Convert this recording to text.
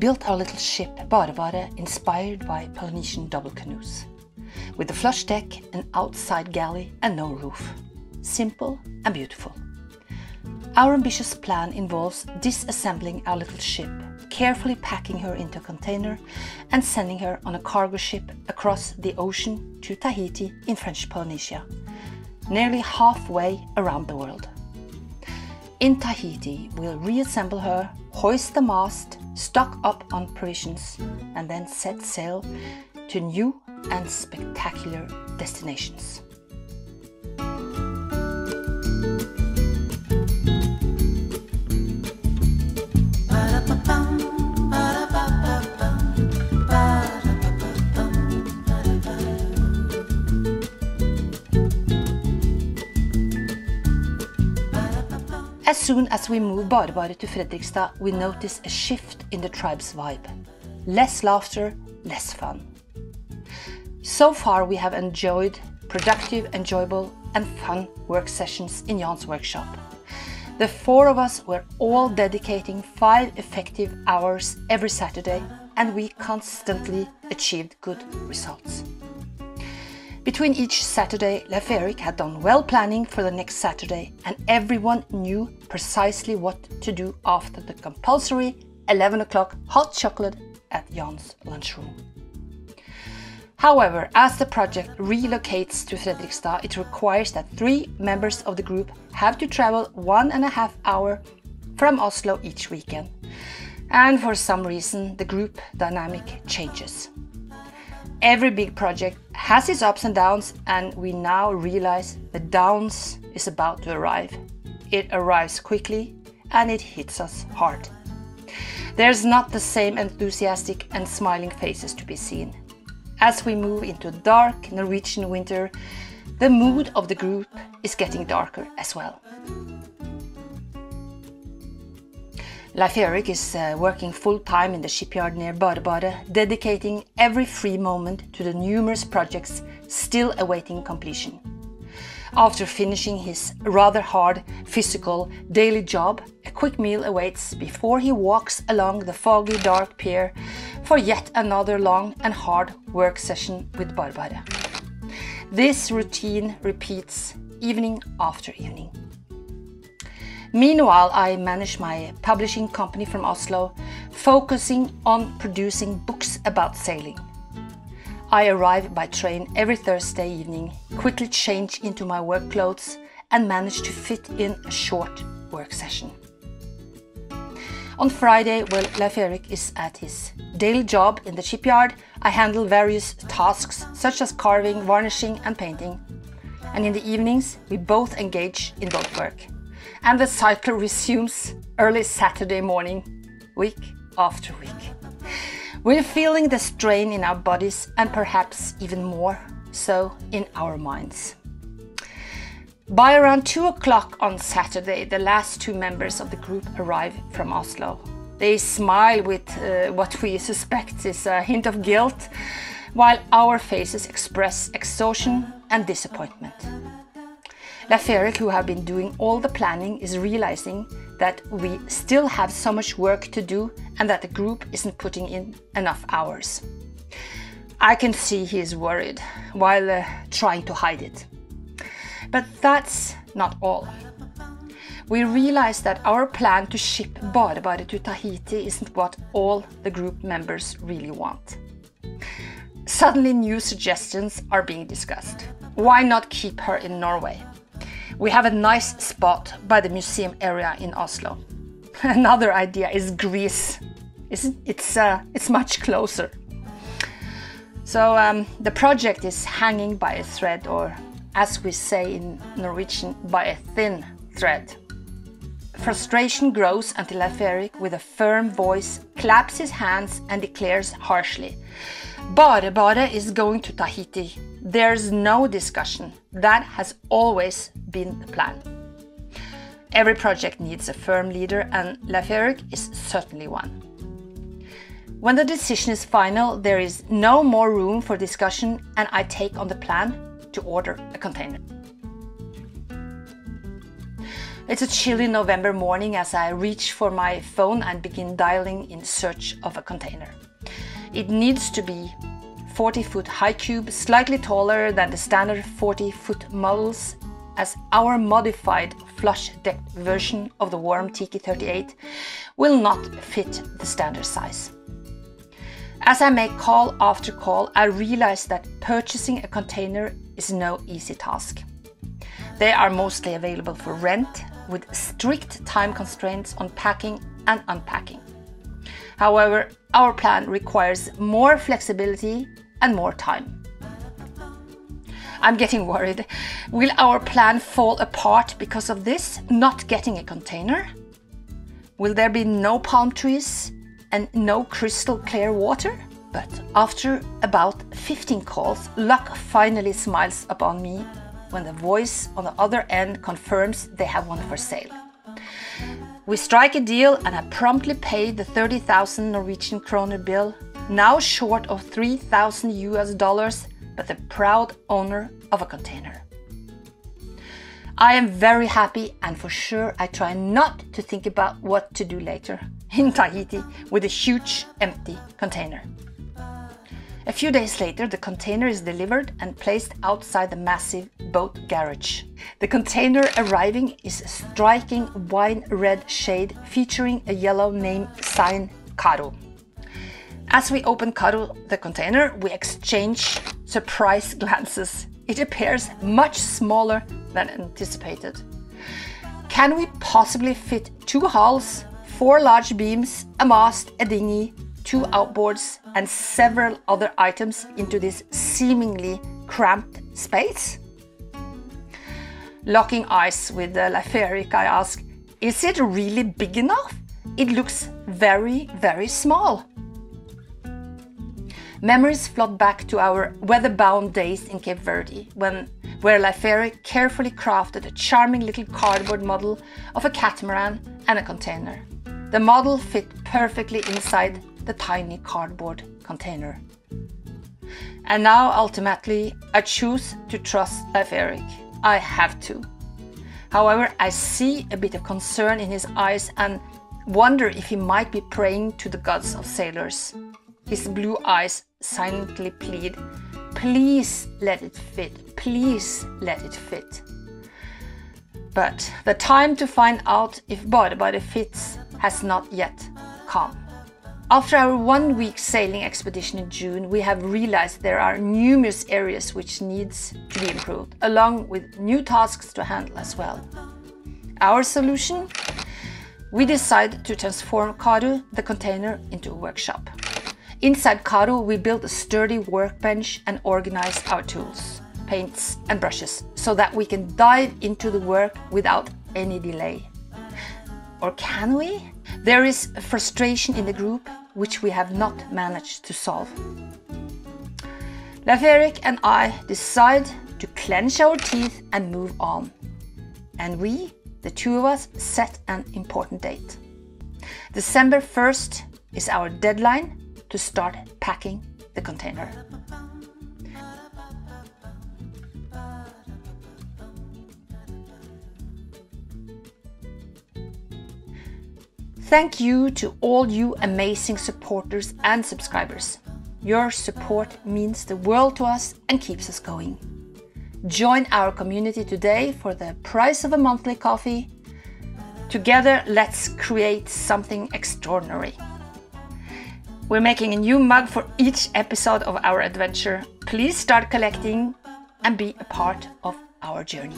built our little ship BareBare inspired by Polynesian double canoes, with a flush deck, an outside galley and no roof. Simple and beautiful. Our ambitious plan involves disassembling our little ship, carefully packing her into a container and sending her on a cargo ship across the ocean to Tahiti in French Polynesia, nearly halfway around the world. In Tahiti, we'll reassemble her, hoist the mast, stock up on provisions, and then set sail to new and spectacular destinations. As soon as we move BareBare to Fredrikstad, we notice a shift in the tribe's vibe. Less laughter, less fun. So far we have enjoyed productive, enjoyable and fun work sessions in Jan's workshop. The four of us were all dedicating 5 effective hours every Saturday, and we constantly achieved good results. Between each Saturday, Leif-Erik had done well planning for the next Saturday, and everyone knew precisely what to do after the compulsory 11 o'clock hot chocolate at Jan's lunchroom. However, as the project relocates to Fredrikstad, it requires that 3 members of the group have to travel 1.5 hours from Oslo each weekend. And for some reason, the group dynamic changes. Every big project has its ups and downs, and we now realize the downs is about to arrive. It arrives quickly and it hits us hard. There's not the same enthusiastic and smiling faces to be seen. As we move into dark Norwegian winter, the mood of the group is getting darker as well. Leif-Erik is working full-time in the shipyard near BareBare, dedicating every free moment to the numerous projects still awaiting completion. After finishing his rather hard physical daily job, a quick meal awaits before he walks along the foggy dark pier for yet another long and hard work session with BareBare. This routine repeats evening after evening. Meanwhile, I manage my publishing company from Oslo, focusing on producing books about sailing. I arrive by train every Thursday evening, quickly change into my work clothes and manage to fit in a short work session. On Friday, while Leif-Erik is at his daily job in the shipyard, I handle various tasks such as carving, varnishing and painting. And in the evenings, we both engage in boat work. And the cycle resumes early Saturday morning, week after week. We're feeling the strain in our bodies and perhaps even more so in our minds. By around 2 o'clock on Saturday, the last 2 members of the group arrive from Oslo. They smile with what we suspect is a hint of guilt, while our faces express exhaustion and disappointment. Leif-Erik, who have been doing all the planning, is realizing that we still have so much work to do and that the group isn't putting in enough hours. I can see he is worried while trying to hide it. But that's not all. We realize that our plan to ship BareBare to Tahiti isn't what all the group members really want. Suddenly new suggestions are being discussed. Why not keep her in Norway? We have a nice spot by the museum area in Oslo. Another idea is Greece. It's much closer. So the project is hanging by a thread, or as we say in Norwegian, by a thin thread. Frustration grows until Leif-Erik, with a firm voice, claps his hands and declares harshly, BareBare is going to Tahiti. There's no discussion. That has always been the plan. Every project needs a firm leader, and Leif-Erik is certainly one. When the decision is final, there is no more room for discussion, and I take on the plan to order a container. It's a chilly November morning as I reach for my phone and begin dialing in search of a container. It needs to be 40-foot high cube, slightly taller than the standard 40-foot models, as our modified flush-decked version of the Warm Tiki 38 will not fit the standard size. As I make call after call, I realize that purchasing a container is no easy task. They are mostly available for rent, with strict time constraints on packing and unpacking. However, our plan requires more flexibility and more time. I'm getting worried. Will our plan fall apart because of this, not getting a container? Will there be no palm trees and no crystal clear water? But after about 15 calls, luck finally smiles upon me when the voice on the other end confirms they have one for sale. We strike a deal and I promptly pay the 30,000 Norwegian kroner bill, now short of $3,000, but the proud owner of a container. I am very happy, and for sure I try not to think about what to do later in Tahiti with a huge empty container. A few days later, the container is delivered and placed outside the massive boat garage. The container arriving is a striking wine red shade featuring a yellow name sign, Karo. As we open Karo, the container, we exchange surprise glances. It appears much smaller than anticipated. Can we possibly fit 2 hulls, 4 large beams, a mast, a dinghy, 2 outboards and several other items into this seemingly cramped space? Locking eyes with Leif Erik, I ask, is it really big enough? It looks very, very small. Memories flood back to our weather-bound days in Cape Verde, where Leif Erik carefully crafted a charming little cardboard model of a catamaran and a container. The model fit perfectly inside the tiny cardboard container. And now, ultimately, I choose to trust Leif Erik. I have to. However, I see a bit of concern in his eyes and wonder if he might be praying to the gods of sailors. His blue eyes silently plead, "Please let it fit, please let it fit." But the time to find out if BareBare fits has not yet come. After our 1-week sailing expedition in June, we have realized there are numerous areas which needs to be improved, along with new tasks to handle as well. Our solution? We decide to transform Karo, the container, into a workshop. Inside Karo, we built a sturdy workbench and organized our tools, paints and brushes, so that we can dive into the work without any delay. Or can we? There is frustration in the group which we have not managed to solve. Leif Erik and I decide to clench our teeth and move on. And we, the 2 of us, set an important date. December 1st is our deadline to start packing the container. Thank you to all you amazing supporters and subscribers. Your support means the world to us and keeps us going. Join our community today for the price of a monthly coffee. Together, let's create something extraordinary. We're making a new mug for each episode of our adventure. Please start collecting and be a part of our journey.